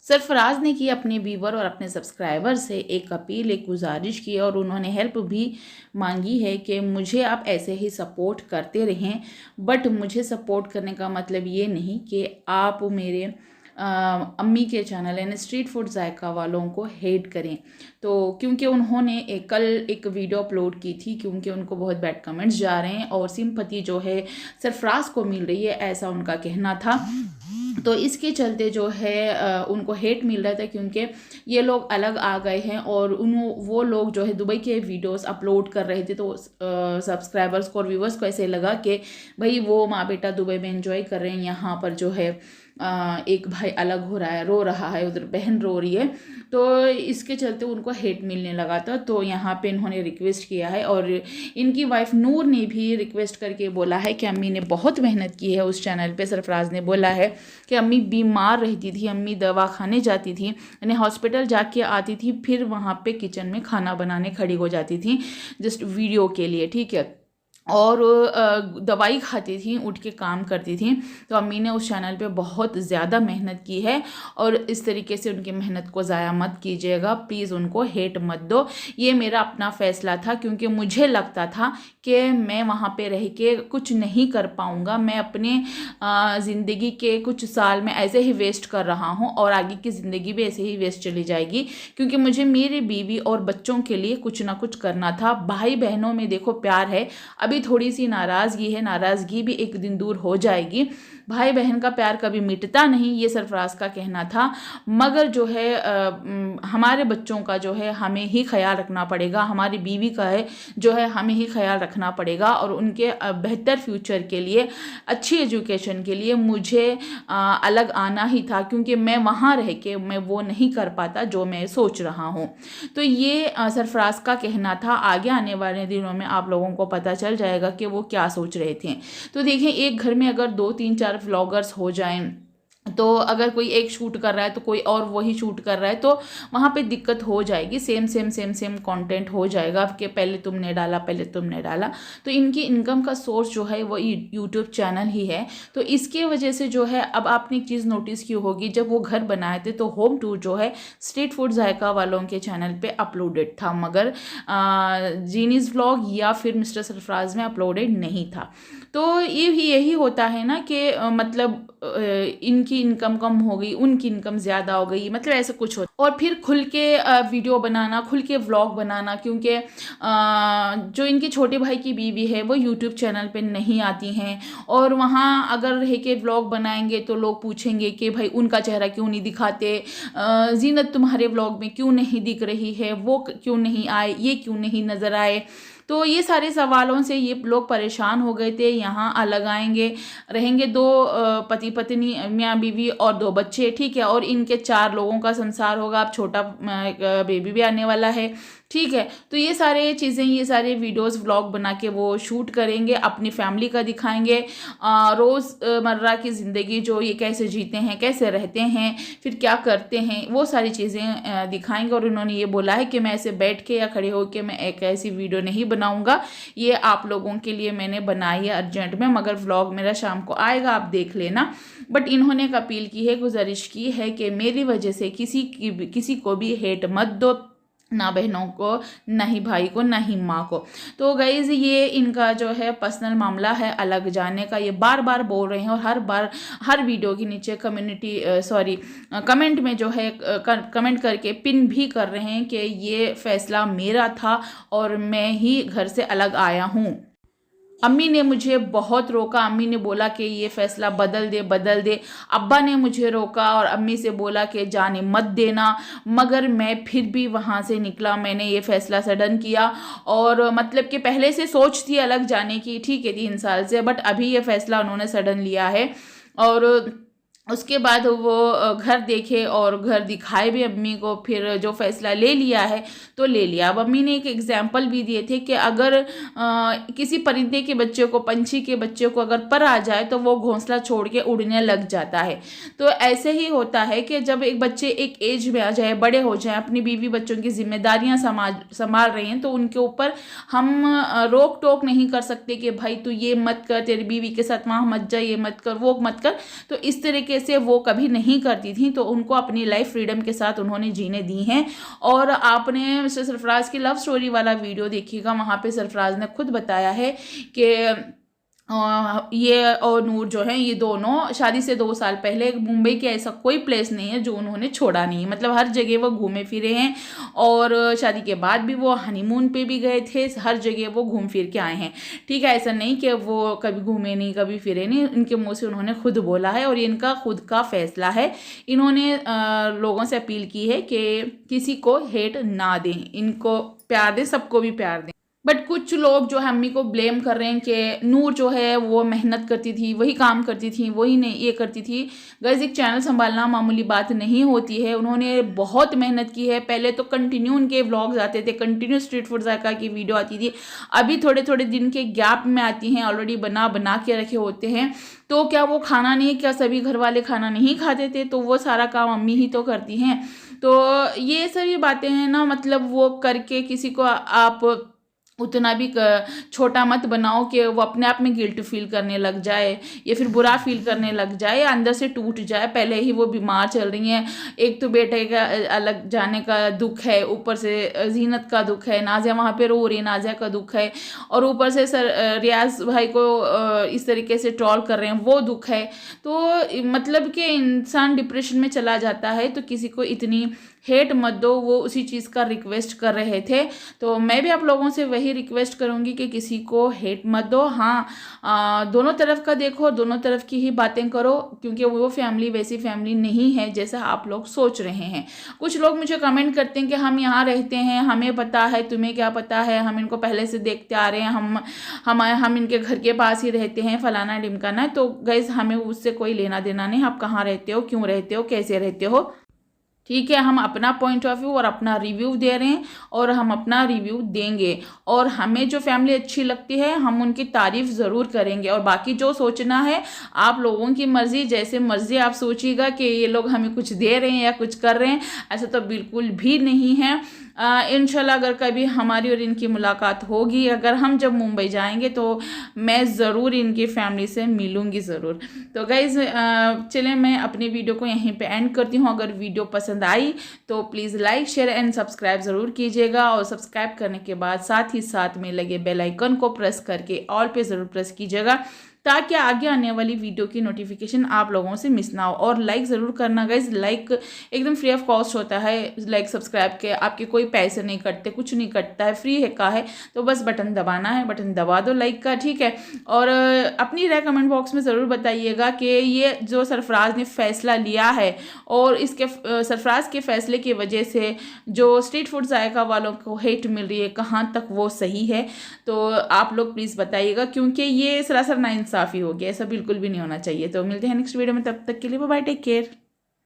सरफराज ने की अपने व्यूवर और अपने सब्सक्राइबर से एक अपील, एक गुजारिश की और उन्होंने हेल्प भी मांगी है कि मुझे आप ऐसे ही सपोर्ट करते रहें, बट मुझे सपोर्ट करने का मतलब ये नहीं कि आप मेरे अम्मी के चैनल यानी स्ट्रीट फूड जायका वालों को हेट करें। तो क्योंकि उन्होंने कल एक वीडियो अपलोड की थी, क्योंकि उनको बहुत बैड कमेंट्स जा रहे हैं और सिंपैथी जो है सरफराज को मिल रही है, ऐसा उनका कहना था। तो इसके चलते जो है उनको हेट मिल रहा था, क्योंकि ये लोग अलग आ गए हैं और वो लोग जो है दुबई के वीडियोस अपलोड कर रहे थे। तो सब्सक्राइबर्स को और व्यूवर्स को ऐसे लगा कि भाई वो माँ बेटा दुबई में एंजॉय कर रहे हैं, यहाँ पर जो है एक भाई अलग हो रहा है, रो रहा है, उधर बहन रो रही है। तो इसके चलते उनको हेट मिलने लगा था। तो यहाँ पे इन्होंने रिक्वेस्ट किया है और इनकी वाइफ नूर ने भी रिक्वेस्ट करके बोला है कि अम्मी ने बहुत मेहनत की है उस चैनल पे। सरफराज ने बोला है कि अम्मी बीमार रहती थी, अम्मी दवा खाने जाती थी, यानी हॉस्पिटल जाके आती थी, फिर वहाँ पे किचन में खाना बनाने खड़ी हो जाती थी जस्ट वीडियो के लिए, ठीक है, और दवाई खाती थी, उठ के काम करती थी। तो अम्मी ने उस चैनल पे बहुत ज़्यादा मेहनत की है और इस तरीके से उनकी मेहनत को ज़ाया मत कीजिएगा, प्लीज़ उनको हेट मत दो। ये मेरा अपना फ़ैसला था, क्योंकि मुझे लगता था कि मैं वहाँ पे रह के कुछ नहीं कर पाऊँगा, मैं अपने ज़िंदगी के कुछ साल में ऐसे ही वेस्ट कर रहा हूँ और आगे की ज़िंदगी भी ऐसे ही वेस्ट चली जाएगी, क्योंकि मुझे मेरे बीवी और बच्चों के लिए कुछ ना कुछ करना था। भाई बहनों में देखो प्यार है, अभी थोड़ी सी नाराज़गी है, नाराज़गी भी एक दिन दूर हो जाएगी। भाई बहन का प्यार कभी मिटता नहीं, ये सरफराज का कहना था। मगर जो है हमारे बच्चों का जो है हमें ही ख्याल रखना पड़ेगा, हमारी बीवी का है जो है हमें ही ख्याल रखना पड़ेगा और उनके बेहतर फ्यूचर के लिए, अच्छी एजुकेशन के लिए मुझे अलग आना ही था, क्योंकि मैं वहाँ रह के मैं वो नहीं कर पाता जो मैं सोच रहा हूँ। तो ये सरफराज का कहना था। आगे आने वाले दिनों में आप लोगों को पता चल जाएगा कि वो क्या सोच रहे थे। तो देखिए, एक घर में अगर 2 3 4 व्लॉगर्स हो जाएं, तो अगर कोई एक शूट कर रहा है तो कोई और वही शूट कर रहा है, तो वहाँ पे दिक्कत हो जाएगी। Same same same same content हो जाएगा कि पहले तुमने डाला, पहले तुमने डाला। तो इनकी इनकम का सोर्स जो है वो यूट्यूब चैनल ही है। तो इसके वजह से जो है, अब आपने एक चीज़ नोटिस की होगी, जब वो घर बनाए थे तो होम टूर जो है स्ट्रीट फूड जायका वालों के चैनल पे अपलोडेड था, मगर जीनीज व्लॉग या फिर मिस्टर सरफराज में अपलोडेड नहीं था। तो ये भी यही होता है ना कि मतलब इनकी इनकम कम हो गई, उनकी इनकम ज़्यादा हो गई, मतलब ऐसा कुछ होता। और फिर खुल के वीडियो बनाना, खुल के व्लॉग बनाना, क्योंकि जो इनके छोटे भाई की बीवी है वो यूट्यूब चैनल पे नहीं आती हैं, और वहाँ अगर रह के व्लॉग बनाएंगे तो लोग पूछेंगे कि भाई उनका चेहरा क्यों नहीं दिखाते, जीनत तुम्हारे व्लॉग में क्यों नहीं दिख रही है, वो क्यों नहीं आए, ये क्यों नहीं नज़र आए। तो ये सारे सवालों से ये लोग परेशान हो गए थे। यहाँ अलग आएंगे, रहेंगे 2 पति पत्नी, मियाँ बीवी और 2 बच्चे, ठीक है, और इनके 4 लोगों का संसार होगा। अब छोटा बेबी भी आने वाला है, ठीक है। तो ये सारे चीज़ें, ये सारे वीडियोस व्लॉग बना के वो शूट करेंगे, अपनी फैमिली का दिखाएंगे, रोज़मर्रा की ज़िंदगी जो ये कैसे जीते हैं, कैसे रहते हैं, फिर क्या करते हैं, वो सारी चीज़ें दिखाएंगे। और उन्होंने ये बोला है कि मैं ऐसे बैठ के या खड़े होकर मैं एक ऐसी वीडियो नहीं बनाऊंगा, ये आप लोगों के लिए मैंने बनाई है अर्जेंट में, मगर व्लॉग मेरा शाम को आएगा, आप देख लेना। बट इन्होंने एक अपील की है, गुजारिश की है कि मेरी वजह से किसी को भी हेट मत दो, ना बहनों को, ना ही भाई को, ना ही माँ को। तो गाइज़, ये इनका जो है पर्सनल मामला है अलग जाने का, ये बार बार बोल रहे हैं और हर बार हर वीडियो के नीचे कमेंट में जो है कमेंट करके पिन भी कर रहे हैं कि ये फैसला मेरा था और मैं ही घर से अलग आया हूँ। अम्मी ने मुझे बहुत रोका, अम्मी ने बोला कि ये फैसला बदल दे, बदल दे। अब्बा ने मुझे रोका और अम्मी से बोला कि जाने मत देना, मगर मैं फिर भी वहाँ से निकला, मैंने ये फैसला सडन किया। और मतलब कि पहले से सोच थी अलग जाने की, ठीक है, 3 साल से, बट अभी ये फैसला उन्होंने सडन लिया है। और उसके बाद वो घर देखे और घर दिखाए भी अम्मी को, फिर जो फैसला ले लिया है तो ले लिया। अब अम्मी ने एक एग्जाम्पल भी दिए थे कि अगर किसी परिंदे के बच्चे को, पंछी के बच्चे को अगर पर आ जाए तो वो घोंसला छोड़ के उड़ने लग जाता है। तो ऐसे ही होता है कि जब एक बच्चे एक एज में आ जाए, बड़े हो जाए, अपनी बीवी बच्चों की जिम्मेदारियां संभाल रहे हैं, तो उनके ऊपर हम रोक टोक नहीं कर सकते कि भाई तू ये मत कर, तेरी बीवी के साथ वहाँ मत जा, ये मत कर, वो मत कर। तो इस तरीके से वो कभी नहीं करती थी, तो उनको अपनी लाइफ फ्रीडम के साथ उन्होंने जीने दी हैं। और आपने मिस्टर सरफराज की लव स्टोरी वाला वीडियो देखिएगा, वहाँ पे सरफराज ने खुद बताया है कि ये और नूर जो है, ये दोनों शादी से 2 साल पहले मुंबई के ऐसा कोई प्लेस नहीं है जो उन्होंने छोड़ा नहीं है। मतलब हर जगह वो घूमे फिरे हैं, और शादी के बाद भी वो हनीमून पे भी गए थे, हर जगह वो घूम फिर के आए हैं। ठीक है, ऐसा नहीं कि वो कभी घूमे नहीं, कभी फिरे नहीं, इनके मुंह से उन्होंने खुद बोला है और ये इनका खुद का फैसला है। इन्होंने लोगों से अपील की है कि किसी को हेट ना दें, इनको प्यार दें, सबको भी प्यार दें। बट कुछ लोग जो है अम्मी को ब्लेम कर रहे हैं कि नूर जो है वो मेहनत करती थी, वही काम करती थी, वही नहीं ये करती थी। गाइस, एक चैनल संभालना मामूली बात नहीं होती है। उन्होंने बहुत मेहनत की है। पहले तो कंटिन्यू उनके व्लॉग्स आते थे, कंटिन्यू स्ट्रीट फूड जायका की वीडियो आती थी। अभी थोड़े थोड़े दिन के गैप में आती हैं, ऑलरेडी बना के रखे होते हैं। तो क्या वो खाना नहीं, क्या सभी घर वाले खाना नहीं खाते थे? तो वो सारा काम अम्मी ही तो करती हैं। तो ये सारी बातें हैं ना, मतलब वो करके किसी को आप उतना भी छोटा मत बनाओ कि वो अपने आप में गिल्ट फील करने लग जाए, या फिर बुरा फील करने लग जाए, अंदर से टूट जाए। पहले ही वो बीमार चल रही हैं, एक तो बेटे का अलग जाने का दुख है, ऊपर से जीनत का दुख है, नाजिया वहाँ पे रो रही है, नाजिया का दुख है, और ऊपर से रियाज भाई को इस तरीके से ट्रोल कर रहे हैं, वो दुख है। तो मतलब कि इंसान डिप्रेशन में चला जाता है। तो किसी को इतनी हेट मत दो, वो उसी चीज़ का रिक्वेस्ट कर रहे थे। तो मैं भी आप लोगों से वही रिक्वेस्ट करूँगी कि किसी को हेट मत दो। हाँ, दोनों तरफ का देखो, दोनों तरफ की ही बातें करो, क्योंकि वो फैमिली वैसी फैमिली नहीं है जैसा आप लोग सोच रहे हैं। कुछ लोग मुझे कमेंट करते हैं कि हम यहाँ रहते हैं, हमें पता है, तुम्हें क्या पता है, हम इनको पहले से देखते आ रहे हैं, हम इनके घर के पास ही रहते हैं, फलाना ढिमकाना। तो गाइस, हमें उससे कोई लेना देना नहीं। आप कहाँ रहते हो, क्यों रहते हो, कैसे रहते हो, ठीक है। हम अपना पॉइंट ऑफ व्यू और अपना रिव्यू दे रहे हैं, और हम अपना रिव्यू देंगे। और हमें जो फैमिली अच्छी लगती है हम उनकी तारीफ ज़रूर करेंगे। और बाकी जो सोचना है आप लोगों की मर्ज़ी, जैसे मर्ज़ी आप सोचिएगा कि ये लोग हमें कुछ दे रहे हैं या कुछ कर रहे हैं, ऐसा तो बिल्कुल भी नहीं है। इंशाल्लाह अगर कभी हमारी और इनकी मुलाकात होगी, अगर हम जब मुंबई जाएंगे, तो मैं ज़रूर इनकी फैमिली से मिलूँगी ज़रूर। तो गाइज़, चलें मैं अपनी वीडियो को यहीं पे एंड करती हूँ। अगर वीडियो पसंद आई तो please like, share and subscribe ज़रूर कीजिएगा। और सब्सक्राइब करने के बाद साथ ही साथ में लगे बेल आइकन को प्रेस करके ऑल पे ज़रूर प्रेस कीजिएगा, ताकि आगे आने वाली वीडियो की नोटिफिकेशन आप लोगों से मिस ना हो। और लाइक ज़रूर करना गाइज, लाइक एकदम फ्री ऑफ कॉस्ट होता है। लाइक सब्सक्राइब के आपके कोई पैसे नहीं कटते, कुछ नहीं कटता है, फ्री है का है। तो बस बटन दबाना है, बटन दबा दो लाइक का, ठीक है। और अपनी राय कमेंट बॉक्स में ज़रूर बताइएगा कि ये जो सरफराज ने फ़ैसला लिया है, और इसके सरफराज के फ़ैसले की वजह से जो स्ट्रीट फूड जायका वालों को हेट मिल रही है, कहाँ तक वो सही है। तो आप लोग प्लीज़ बताइएगा, क्योंकि ये सरासर नाइंसाफ़ी हो गया, ऐसा बिल्कुल भी नहीं होना चाहिए। तो मिलते हैं नेक्स्ट वीडियो में, तब तक के लिए बाय बाय, टेक केयर।